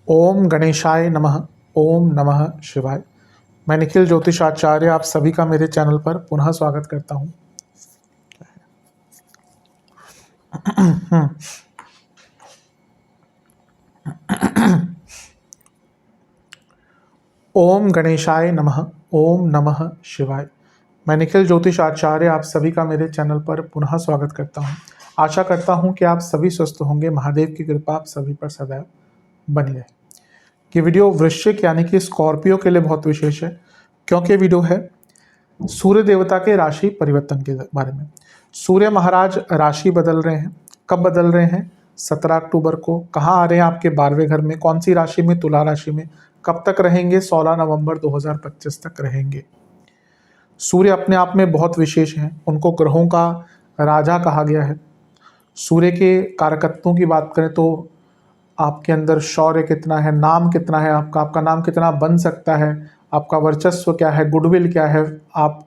ओम गणेशाय नमः। ओम नमः शिवाय। मैं निखिल ज्योतिषाचार्य आप सभी का मेरे चैनल पर पुनः स्वागत करता हूं। ओम गणेशाय नमः। ओम नमः शिवाय। मैं निखिल ज्योतिषाचार्य आप सभी का मेरे चैनल पर पुनः स्वागत करता हूं। आशा करता हूं कि आप सभी स्वस्थ होंगे। महादेव की कृपा आप सभी पर सदैव बनी रहे। ये वीडियो वृश्चिक यानी कि स्कॉर्पियो के लिए बहुत विशेष है, क्योंकि वीडियो है सूर्य देवता के राशि परिवर्तन के बारे में। सूर्य महाराज राशि बदल रहे हैं। कब बदल रहे हैं? 17 अक्टूबर को। कहाँ आ रहे हैं? आपके 12वें घर में। कौन सी राशि में? तुला राशि में। कब तक रहेंगे? 16 नवंबर 2025 तक रहेंगे। सूर्य अपने आप में बहुत विशेष हैं। उनको ग्रहों का राजा कहा गया है। सूर्य के कारकत्वों की बात करें तो आपके अंदर शौर्य कितना है, नाम कितना है आपका नाम कितना बन सकता है, आपका वर्चस्व क्या है, गुडविल क्या है, आप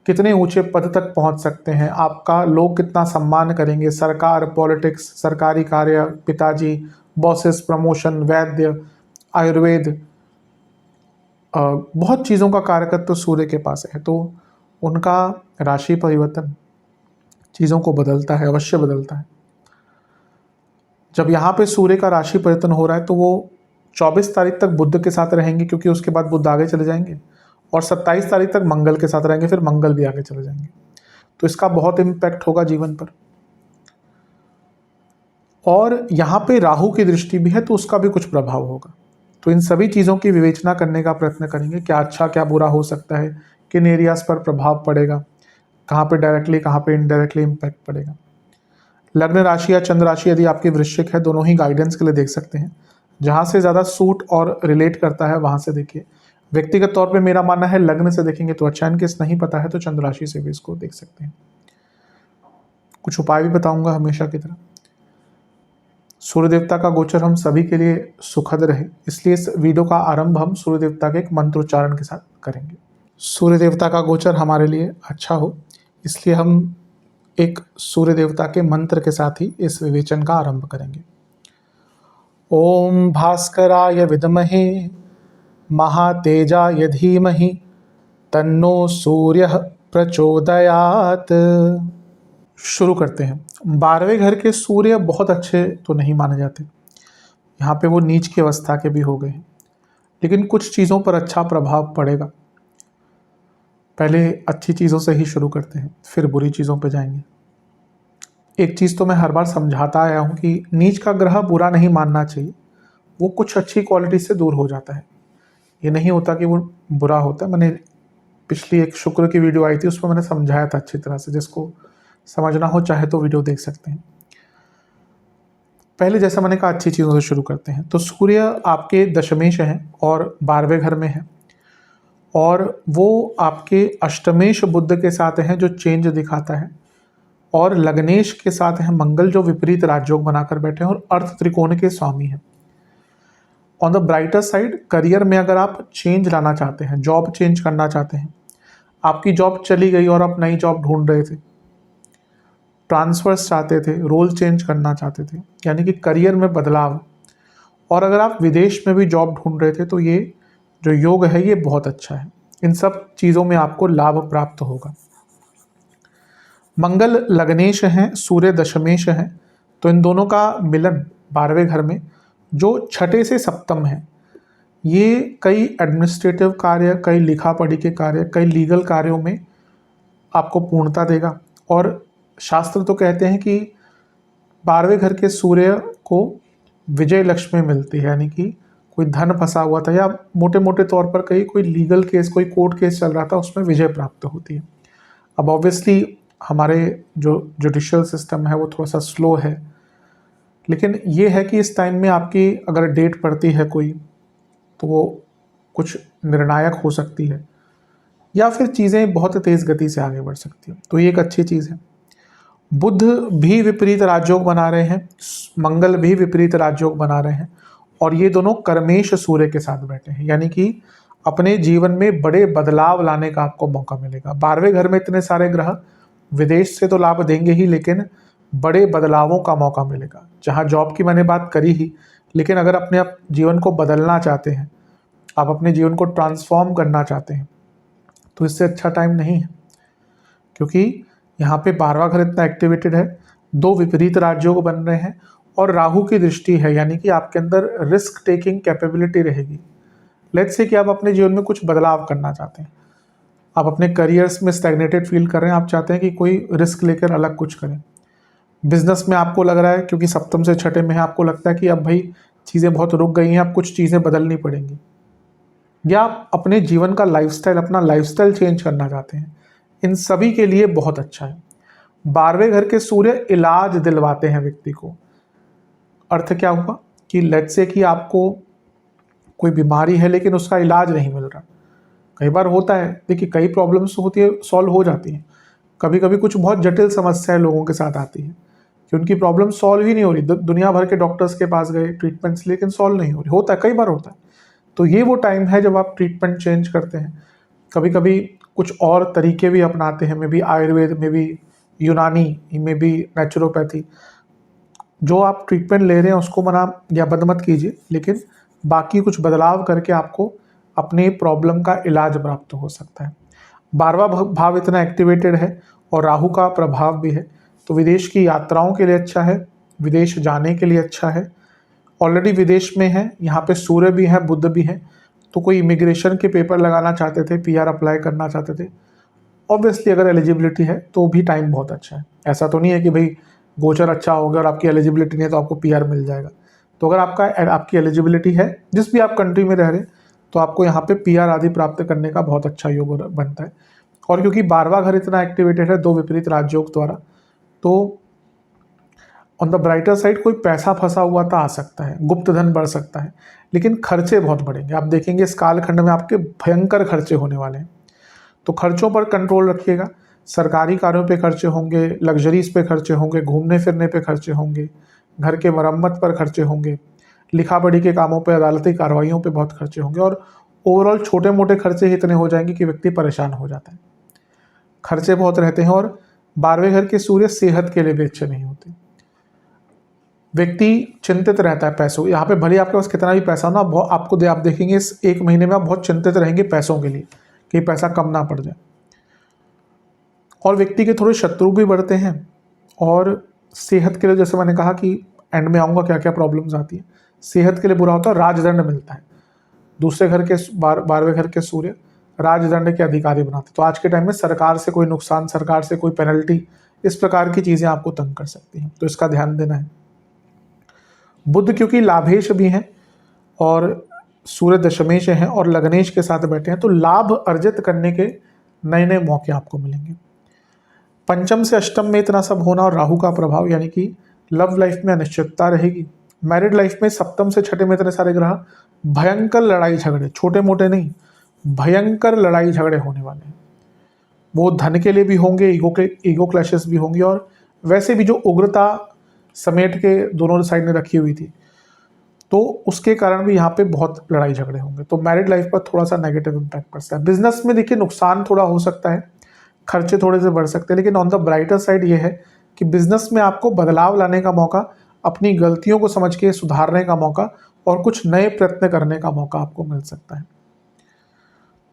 कितने ऊंचे पद तक पहुंच सकते हैं, आपका लोग कितना सम्मान करेंगे, सरकार, पॉलिटिक्स, सरकारी कार्य, पिताजी, बॉसेस, प्रमोशन, वैद्य, आयुर्वेद, बहुत चीज़ों का कारकत्व सूर्य के पास है। तो उनका राशि परिवर्तन चीज़ों को बदलता है, अवश्य बदलता है। जब यहाँ पे सूर्य का राशि परिवर्तन हो रहा है तो वो 24 तारीख तक बुध के साथ रहेंगे, क्योंकि उसके बाद बुध आगे चले जाएंगे, और 27 तारीख तक मंगल के साथ रहेंगे, फिर मंगल भी आगे चले जाएंगे। तो इसका बहुत इम्पैक्ट होगा जीवन पर। और यहाँ पे राहु की दृष्टि भी है तो उसका भी कुछ प्रभाव होगा। तो इन सभी चीज़ों की विवेचना करने का प्रयत्न करेंगे, क्या अच्छा क्या बुरा हो सकता है, किन एरियाज पर प्रभाव पड़ेगा, कहाँ पे डायरेक्टली कहाँ पे इनडायरेक्टली इम्पैक्ट पड़ेगा। लग्न राशि या चंद्र राशि यदि आपकी वृश्चिक है, दोनों ही गाइडेंस के लिए देख सकते हैं। जहाँ से ज़्यादा सूट और रिलेट करता है वहाँ से देखिए। व्यक्तिगत तौर पे मेरा मानना है लग्न से देखेंगे तो अच्छा, इनकेस नहीं पता है तो चंद्र राशि से भी इसको देख सकते हैं। कुछ उपाय भी बताऊंगा हमेशा की तरह। सूर्य देवता का गोचर हम सभी के लिए सुखद रहे, इसलिए इस वीडियो का आरंभ हम सूर्य देवता के एक मंत्रोच्चारण के साथ करेंगे। सूर्य देवता का गोचर हमारे लिए अच्छा हो, इसलिए हम एक सूर्य देवता के मंत्र के साथ ही इस विवेचन का आरंभ करेंगे। ओम भास्कराय विद्महे महातेजाय धीमहि तन्नो सूर्यः प्रचोदयात्। शुरू करते हैं। 12वें घर के सूर्य बहुत अच्छे तो नहीं माने जाते, यहाँ पे वो नीच की अवस्था के भी हो गए हैं, लेकिन कुछ चीज़ों पर अच्छा प्रभाव पड़ेगा। पहले अच्छी चीज़ों से ही शुरू करते हैं, फिर बुरी चीज़ों पे जाएंगे। एक चीज़ तो मैं हर बार समझाता आया हूँ कि नीच का ग्रह बुरा नहीं मानना चाहिए, वो कुछ अच्छी क्वालिटी से दूर हो जाता है। ये नहीं होता कि वो बुरा होता है। मैंने पिछली एक शुक्र की वीडियो आई थी, उसमें मैंने समझाया था अच्छी तरह से, जिसको समझना हो चाहे तो वीडियो देख सकते हैं। पहले जैसा मैंने कहा अच्छी चीज़ों से शुरू करते हैं। तो सूर्य आपके दशमेश हैं और 12वें घर में है, और वो आपके अष्टमेश बुध के साथ हैं जो चेंज दिखाता है, और लग्नेश के साथ हैं मंगल जो विपरीत राजयोग बनाकर बैठे हैं और अर्थ त्रिकोण के स्वामी हैं। On the brighter side, career में अगर आप चेंज लाना चाहते हैं, जॉब चेंज करना चाहते हैं, आपकी जॉब चली गई और आप नई जॉब ढूंढ रहे थे, ट्रांसफर्स चाहते थे, रोल चेंज करना चाहते थे, यानी कि करियर में बदलाव, और अगर आप विदेश में भी जॉब ढूंढ रहे थे, तो ये जो योग है ये बहुत अच्छा है। इन सब चीज़ों में आपको लाभ प्राप्त होगा। मंगल लग्नेश हैं, सूर्य दशमेश हैं, तो इन दोनों का मिलन 12वें घर में जो छठे से सप्तम है, ये कई एडमिनिस्ट्रेटिव कार्य, कई लिखा पढ़ी के कार्य, कई लीगल कार्यों में आपको पूर्णता देगा। और शास्त्र तो कहते हैं कि 12वें घर के सूर्य को विजय लक्ष्मी मिलती है, यानी कि कोई धन फंसा हुआ था या मोटे मोटे तौर पर कहीं कोई लीगल केस, कोई कोर्ट केस चल रहा था, उसमें विजय प्राप्त होती है। अब ऑब्वियसली हमारे जो जुडिशियल सिस्टम है वो थोड़ा सा स्लो है, लेकिन ये है कि इस टाइम में आपकी अगर डेट पड़ती है कोई, तो वो कुछ निर्णायक हो सकती है, या फिर चीज़ें बहुत तेज़ गति से आगे बढ़ सकती हैं। तो ये एक अच्छी चीज़ है। बुध भी विपरीत राजयोग बना रहे हैं, मंगल भी विपरीत राजयोग बना रहे हैं, और ये दोनों कर्मेश सूर्य के साथ बैठे हैं, यानी कि अपने जीवन में बड़े बदलाव लाने का आपको मौका मिलेगा। 12वें घर में इतने सारे ग्रह विदेश से तो लाभ देंगे ही, लेकिन बड़े बदलावों का मौका मिलेगा। जहाँ जॉब की मैंने बात करी ही, लेकिन अगर अपने आप जीवन को बदलना चाहते हैं, आप अपने जीवन को ट्रांसफॉर्म करना चाहते हैं, तो इससे अच्छा टाइम नहीं है, क्योंकि यहाँ पे 12वां घर इतना एक्टिवेटेड है, 2 विपरीत राजयोग बन रहे हैं और राहु की दृष्टि है, यानी कि आपके अंदर रिस्क टेकिंग कैपेबिलिटी रहेगी। लेट्स से कि आप अपने जीवन में कुछ बदलाव करना चाहते हैं, आप अपने करियर्स में स्टैग्नेटेड फील कर रहे हैं, आप चाहते हैं कि कोई रिस्क लेकर अलग कुछ करें। बिजनेस में आपको लग रहा है, क्योंकि सप्तम से छठे में है, आपको लगता है कि अब भाई चीज़ें बहुत रुक गई हैं, अब कुछ चीज़ें बदलनी पड़ेंगी, या आप अपने जीवन का लाइफस्टाइल, अपना लाइफस्टाइल चेंज करना चाहते हैं। इन सभी के लिए बहुत अच्छा है। 12वें घर के सूर्य इलाज दिलवाते हैं व्यक्ति को। अर्थ क्या हुआ कि लेट्स से कि आपको कोई बीमारी है लेकिन उसका इलाज नहीं मिल रहा। कई बार होता है, देखिए कई प्रॉब्लम्स होती है, सॉल्व हो जाती हैं। कभी कभी कुछ बहुत जटिल समस्याएं लोगों के साथ आती है कि उनकी प्रॉब्लम सॉल्व ही नहीं हो रही, दुनिया भर के डॉक्टर्स के पास गए ट्रीटमेंट्स, लेकिन सॉल्व नहीं हो रही। होता है, कई बार होता है। तो ये वो टाइम है जब आप ट्रीटमेंट चेंज करते हैं। कभी कभी कुछ और तरीके भी अपनाते हैं, मे बी आयुर्वेद, में भी यूनानी, में भी नेचुरोपैथी। जो आप ट्रीटमेंट ले रहे हैं उसको मना या बंद मत कीजिए, लेकिन बाकी कुछ बदलाव करके आपको अपने प्रॉब्लम का इलाज प्राप्त हो सकता है। 12वां भाव इतना एक्टिवेटेड है और राहु का प्रभाव भी है, तो विदेश की यात्राओं के लिए अच्छा है, विदेश जाने के लिए अच्छा है। ऑलरेडी विदेश में है, यहाँ पे सूर्य भी है, बुध भी है, तो कोई इमिग्रेशन के पेपर लगाना चाहते थे, पीआर अप्लाई करना चाहते थे, ऑब्वियसली अगर एलिजिबिलिटी है तो भी टाइम बहुत अच्छा है। ऐसा तो नहीं है कि भाई गोचर अच्छा होगा और आपकी एलिजिबिलिटी नहीं है तो आपको पीआर मिल जाएगा। तो अगर आपकी एलिजिबिलिटी है, जिस भी आप कंट्री में रह रहे, तो आपको यहाँ पे पीआर आदि प्राप्त करने का बहुत अच्छा योग बनता है। और क्योंकि 12वां घर इतना एक्टिवेटेड है 2 विपरीत राजयोग द्वारा, तो ऑन द ब्राइटर साइड कोई पैसा फंसा हुआ तो आ सकता है, गुप्त धन बढ़ सकता है, लेकिन खर्चे बहुत बढ़ेंगे। आप देखेंगे इस कालखंड में आपके भयंकर खर्चे होने वाले हैं, तो खर्चों पर कंट्रोल रखिएगा। सरकारी कार्यों पे खर्चे होंगे, लग्जरीज पे खर्चे होंगे, घूमने फिरने पे खर्चे होंगे, घर के मरम्मत पर खर्चे होंगे, लिखा पढ़ी के कामों पे, अदालती कार्रवाइयों पे बहुत खर्चे होंगे, और ओवरऑल छोटे मोटे खर्चे ही इतने हो जाएंगे कि व्यक्ति परेशान हो जाता है। खर्चे बहुत रहते हैं, और 12वें घर के सूर्य सेहत के लिए भी अच्छे नहीं होते। व्यक्ति चिंतित रहता है पैसों, यहाँ पे भले आपके पास कितना भी पैसा ना, आप देखेंगे इस 1 महीने में आप बहुत चिंतित रहेंगे पैसों के लिए कि पैसा कम ना पड़ जाए। और व्यक्ति के थोड़े शत्रु भी बढ़ते हैं, और सेहत के लिए जैसे मैंने कहा कि एंड में आऊँगा क्या क्या प्रॉब्लम्स आती है, सेहत के लिए बुरा होता है, राजदंड मिलता है। दूसरे घर के 12वें घर के सूर्य राजदंड के अधिकारी बनाते, तो आज के टाइम में सरकार से कोई नुकसान, सरकार से कोई पेनल्टी, इस प्रकार की चीज़ें आपको तंग कर सकती हैं, तो इसका ध्यान देना है। बुध क्योंकि लाभेश भी हैं और सूर्य दशमेश हैं और लग्नेश के साथ बैठे हैं, तो लाभ अर्जित करने के नए नए मौके आपको मिलेंगे। पंचम से अष्टम में इतना सब होना और राहु का प्रभाव, यानी कि लव लाइफ में अनिश्चितता रहेगी। मैरिड लाइफ में सप्तम से छठे में इतने सारे ग्रह, भयंकर लड़ाई झगड़े, छोटे मोटे नहीं, भयंकर लड़ाई झगड़े होने वाले हैं। वो धन के लिए भी होंगे, ईगो क्लैशेस भी होंगे, और वैसे भी जो उग्रता समेट के दोनों साइड ने रखी हुई थी, तो उसके कारण भी यहाँ पे बहुत लड़ाई झगड़े होंगे। तो मैरिड लाइफ पर थोड़ा सा नेगेटिव इम्पैक्ट पड़ता है। बिजनेस में देखिए नुकसान थोड़ा हो सकता है, खर्चे थोड़े से बढ़ सकते हैं, लेकिन ऑन द ब्राइटर साइड ये है कि बिजनेस में आपको बदलाव लाने का मौका, अपनी गलतियों को समझ के सुधारने का मौका, और कुछ नए प्रयत्न करने का मौका आपको मिल सकता है।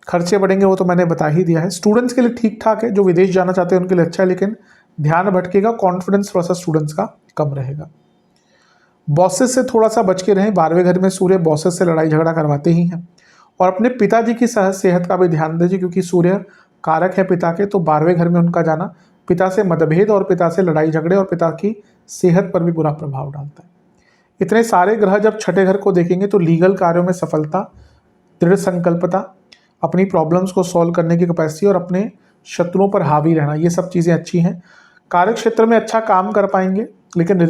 खर्चे बढ़ेंगे वो तो मैंने बता ही दिया है। स्टूडेंट्स के लिए ठीक ठाक है, जो विदेश जाना चाहते हैं उनके लिए अच्छा है, लेकिन ध्यान भटकेगा, कॉन्फिडेंस थोड़ा सा स्टूडेंट्स का कम रहेगा। बॉसेस से थोड़ा सा बच के रहें, 12वें घर में सूर्य बॉसेस से लड़ाई झगड़ा करवाते ही हैं। और अपने पिताजी की सेहत का भी ध्यान दीजिए, क्योंकि सूर्य कारक है पिता के, तो 12वें घर में उनका जाना पिता से मतभेद और पिता से लड़ाई झगड़े और पिता की सेहत पर भी बुरा प्रभाव डालता है। इतने सारे ग्रह जब छठे घर को देखेंगे तो लीगल कार्यों में सफलता, दृढ़ संकल्पता, अपनी प्रॉब्लम्स को सॉल्व करने की कैपेसिटी और अपने शत्रुओं पर हावी रहना, ये सब चीज़ें अच्छी हैं। कार्य क्षेत्र में अच्छा काम कर पाएंगे, लेकिन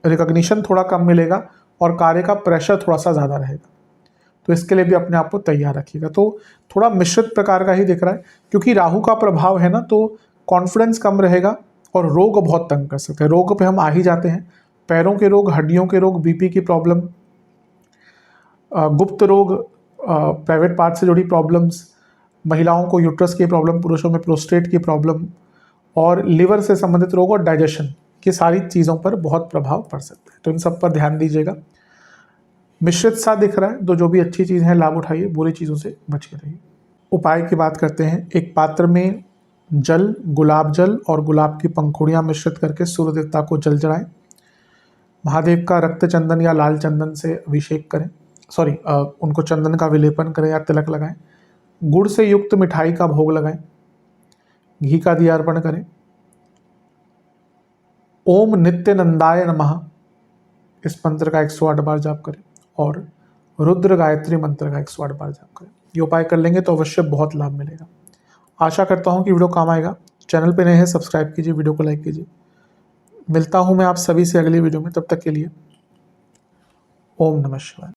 रिकॉग्निशन थोड़ा कम मिलेगा और कार्य का प्रेशर थोड़ा सा ज़्यादा रहेगा, तो इसके लिए भी अपने आप को तैयार रखिएगा। तो थोड़ा मिश्रित प्रकार का ही दिख रहा है, क्योंकि राहु का प्रभाव है ना, तो कॉन्फिडेंस कम रहेगा और रोग बहुत तंग कर सकते हैं। रोग पे हम आ ही जाते हैं, पैरों के रोग, हड्डियों के रोग, बीपी की प्रॉब्लम, गुप्त रोग, प्राइवेट पार्ट से जुड़ी प्रॉब्लम्स, महिलाओं को यूट्रस की प्रॉब्लम, पुरुषों में प्रोस्टेट की प्रॉब्लम, और लिवर से संबंधित रोग और डाइजेशन, ये सारी चीज़ों पर बहुत प्रभाव पड़ सकता है, तो इन सब पर ध्यान दीजिएगा। मिश्रित सा दिख रहा है तो जो भी अच्छी चीज़ है लाभ उठाइए, बुरी चीज़ों से बच के रहिए। उपाय की बात करते हैं। एक पात्र में जल, गुलाब जल और गुलाब की पंखुड़ियाँ मिश्रित करके सूर्य देवता को जल चढ़ाएं। महादेव का रक्त चंदन या लाल चंदन से अभिषेक करें, उनको चंदन का विलेपन करें या तिलक लगाएं। गुड़ से युक्त मिठाई का भोग लगाएं। घी का दिया अर्पण करें। ओम नित्यानंदाय नमः इस मंत्र का 108 बार जाप करें और रुद्र गायत्री मंत्र का 108 बार जाप करें। ये उपाय कर लेंगे तो अवश्य बहुत लाभ मिलेगा। आशा करता हूँ कि वीडियो काम आएगा। चैनल पे नए हैं सब्सक्राइब कीजिए, वीडियो को लाइक कीजिए। मिलता हूँ मैं आप सभी से अगली वीडियो में, तब तक के लिए ओम नमः शिवाय।